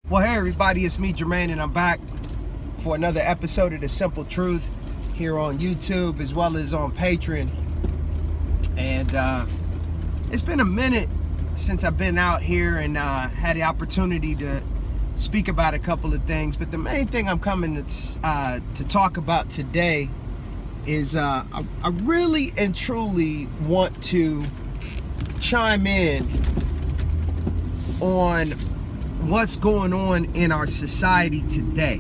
Well, hey everybody, it's me, Jermaine, and I'm back for another episode of The Simple Truth here on YouTube as well as on Patreon. And it's been a minute since I've been out here and had the opportunity to speak about a couple of things. But the main thing I'm coming to talk about today is I really and truly want to chime in on what's going on in our society today,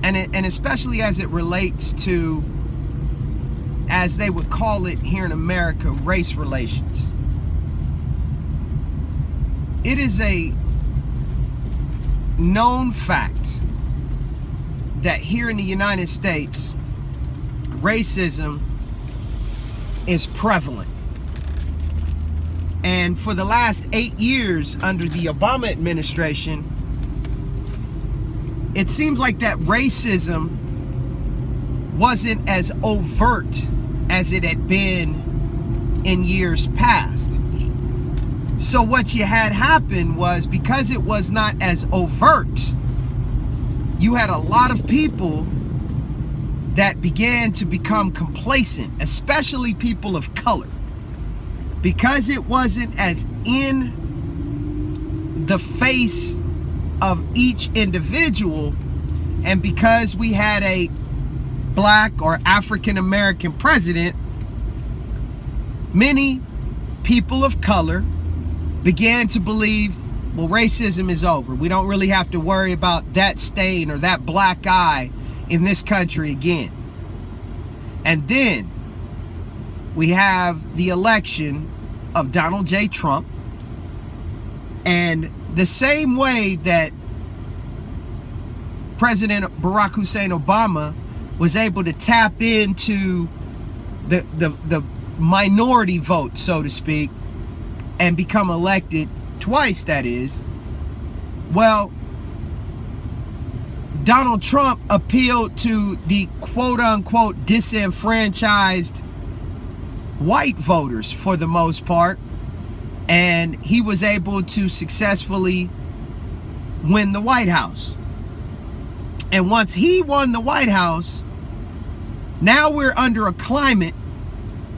and especially as it relates to, as they would call it here in America, race relations. It is a known fact that here in the United States, racism is prevalent. And for the last 8 years under the Obama administration, it seems like that racism wasn't as overt as it had been in years past. So what you had happen was, because it was not as overt, you had a lot of people that began to become complacent, especially people of color. Because it wasn't as in the face of each individual, and because we had a black or African American president, many people of color began to believe, well, racism is over. We don't really have to worry about that stain or that black eye in this country again. And then we have the election of Donald J. Trump, and the same way that President Barack Hussein Obama was able to tap into the minority vote, so to speak, and become elected twice, that is, well, Donald Trump appealed to the quote-unquote disenfranchised white voters for the most part, and he was able to successfully win the White House. And once he won the White House, now we're under a climate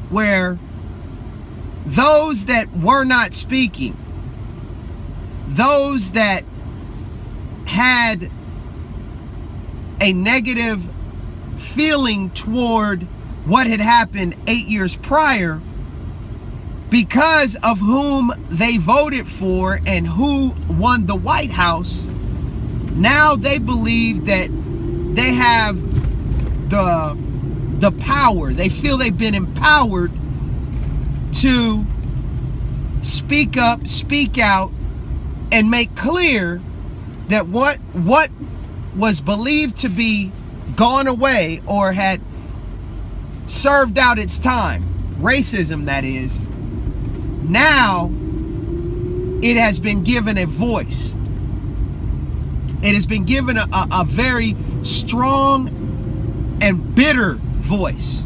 where those that were not speaking, those that had a negative feeling toward what had happened 8 years prior, because of whom they voted for and who won the White House, now they believe that they have the power. They feel they've been empowered to speak up, speak out, and make clear that what was believed to be gone away or had served out its time, racism that is, now it has been given a voice. It has been given a very strong and bitter voice.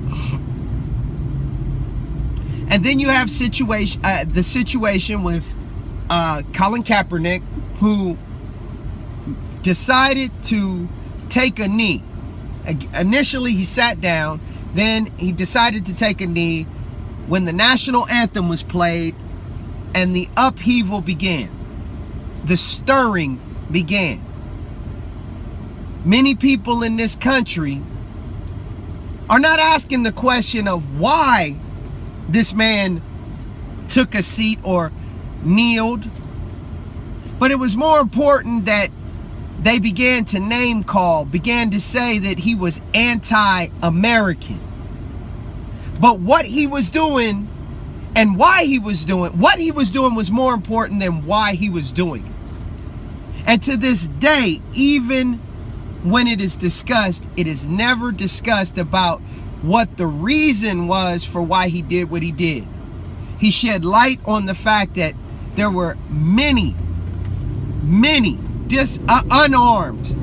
And then you have the situation with Colin Kaepernick, who decided to take a knee. Initially he sat down, then he decided to take a knee when the national anthem was played, and the upheaval began. The stirring began. Many people in this country are not asking the question of why this man took a seat or kneeled, but it was more important that they began to name call, began to say that he was anti-American. But what he was doing and why he was doing, what he was doing was more important than why he was doing it. And to this day, even when it is discussed, it is never discussed about what the reason was for why he did what he did. He shed light on the fact that there were many unarmed,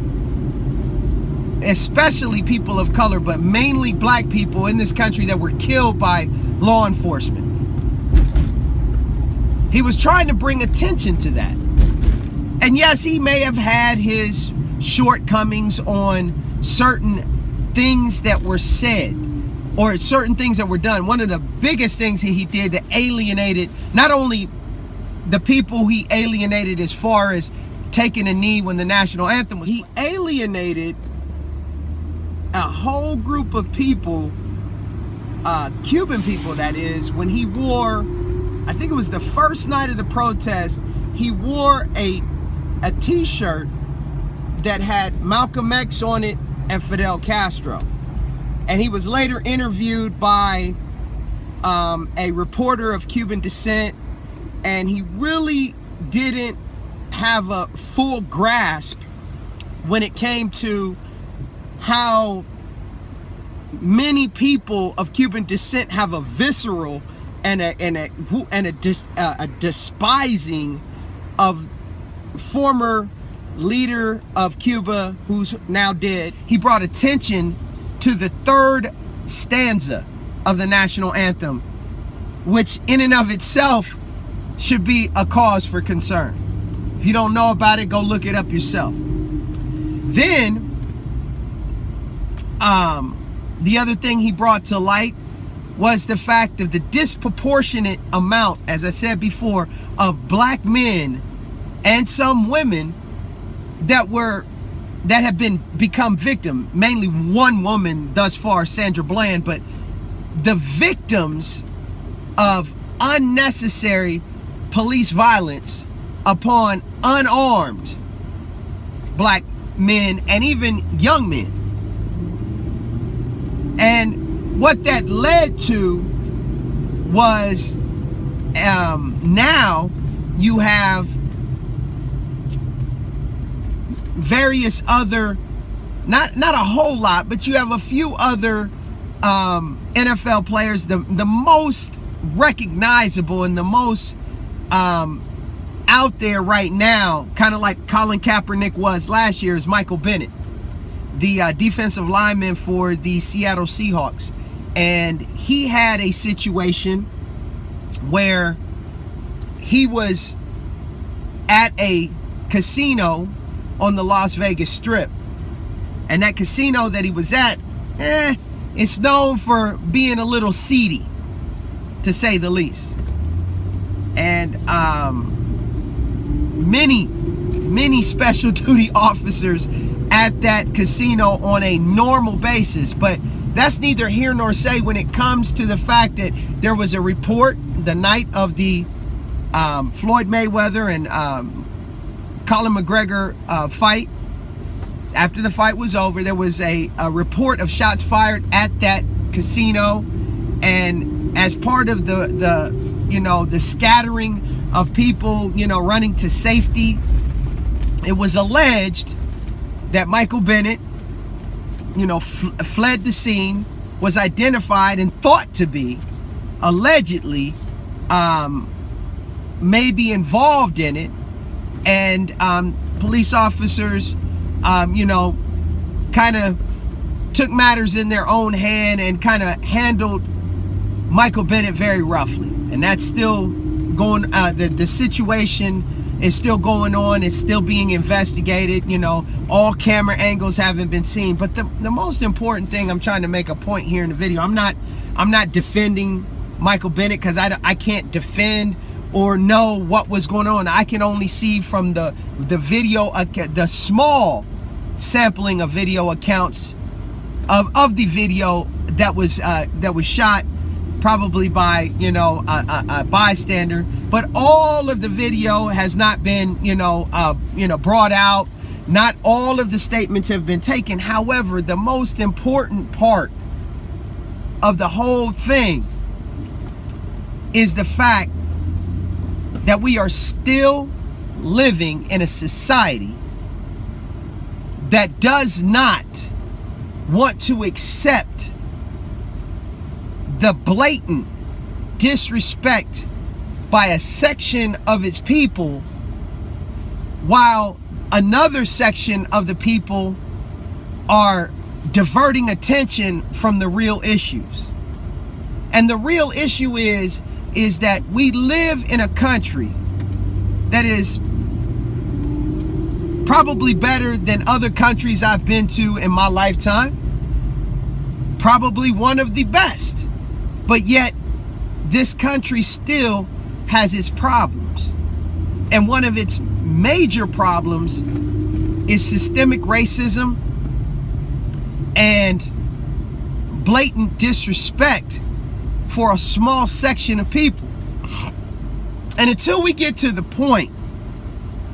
especially people of color, but mainly black people in this country that were killed by law enforcement. He was trying to bring attention to that. And yes, he may have had his shortcomings on certain things that were said or certain things that were done. One of the biggest things he did that alienated not only the people he alienated as far as taking a knee when the national anthem was, he alienated a whole group of people, Cuban people that is, when he wore, I think it was the first night of the protest, he wore a t-shirt that had Malcolm X on it and Fidel Castro. And he was later interviewed by a reporter of Cuban descent, and he really didn't have a full grasp when it came to how many people of Cuban descent have a visceral and a despising of former leader of Cuba who's now dead. He brought attention to the third stanza of the national anthem, which in and of itself should be a cause for concern. If you don't know about it, go look it up yourself. Then the other thing he brought to light was the fact of the disproportionate amount, as I said before, of black men and some women that have become victim, mainly one woman thus far, Sandra Bland, but the victims of unnecessary police violence upon unarmed black men and even young men. And what that led to was now you have various other, not a whole lot, but you have a few other NFL players. The most recognizable and the most out there right now, kind of like Colin Kaepernick was last year, is Michael Bennett, the defensive lineman for the Seattle Seahawks. And he had a situation where he was at a casino on the Las Vegas Strip. And that casino that he was at, it's known for being a little seedy, to say the least. And many special duty officers at that casino on a normal basis. But that's neither here nor say when it comes to the fact that there was a report the night of the Floyd Mayweather and Colin McGregor fight. After the fight was over, there was a report of shots fired at that casino, and as part of the scattering of people, running to safety, it was alleged that Michael Bennett, fled the scene, was identified and thought to be allegedly maybe involved in it, and police officers kind of took matters in their own hand and kind of handled Michael Bennett very roughly. And that's still going, the situation is still going on. It's still being investigated. All camera angles haven't been seen. But the most important thing, I'm trying to make a point here in the video, I'm not defending Michael Bennett, because I can't defend or know what was going on. I can only see from the video, the small sampling of video accounts of the video that was shot probably by a bystander. But all of the video has not been brought out. Not all of the statements have been taken. However, the most important part of the whole thing is the fact that we are still living in a society that does not want to accept the blatant disrespect by a section of its people, while another section of the people are diverting attention from the real issues. And the real issue is that we live in a country that is Probably better than other countries I've been to in my lifetime. Probably one of the best. But yet, this country still has its problems. And one of its major problems is systemic racism and blatant disrespect for a small section of people. And until we get to the point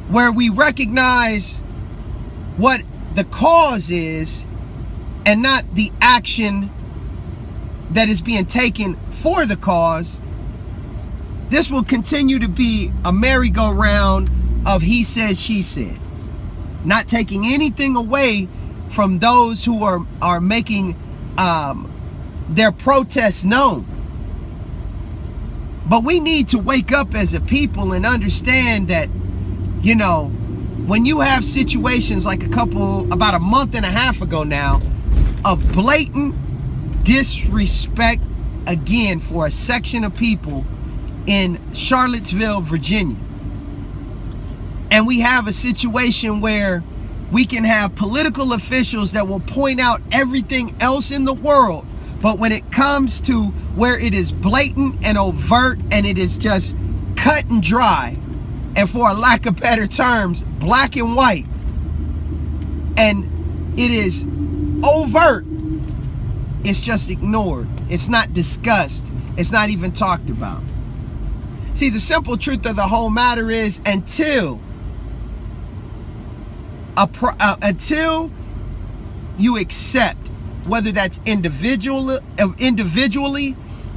where we recognize what the cause is and not the action that is being taken for the cause, this will continue to be a merry-go-round of he said, she said, not taking anything away from those who are making their protests known. But we need to wake up as a people and understand that, you know, when you have situations like about a month and a half ago now, of blatant disrespect again for a section of people in Charlottesville, Virginia. And we have a situation where we can have political officials that will point out everything else in the world, but when it comes to where it is blatant and overt and it is just cut and dry, and for a lack of better terms, black and white, and it is overt, it's just ignored. It's not discussed. It's not even talked about. See, the simple truth of the whole matter is until you accept, whether that's individually,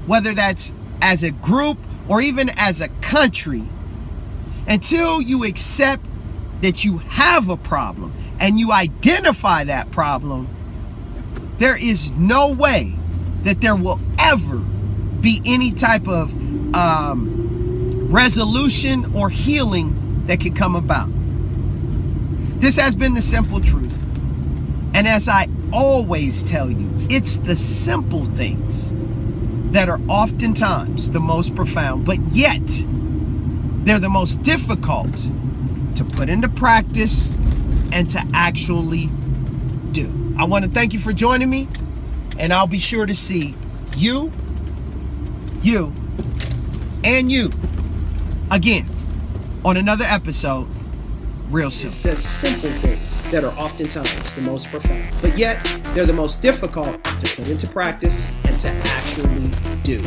whether that's as a group or even as a country, until you accept that you have a problem and you identify that problem, there is no way that there will ever be any type of resolution or healing that can come about. This has been the simple truth. And as I always tell you, it's the simple things that are oftentimes the most profound, but yet they're the most difficult to put into practice and to actually do. I want to thank you for joining me, and I'll be sure to see you, and you again on another episode real soon. It's the simple things that are oftentimes the most profound, but yet they're the most difficult to put into practice and to actually do.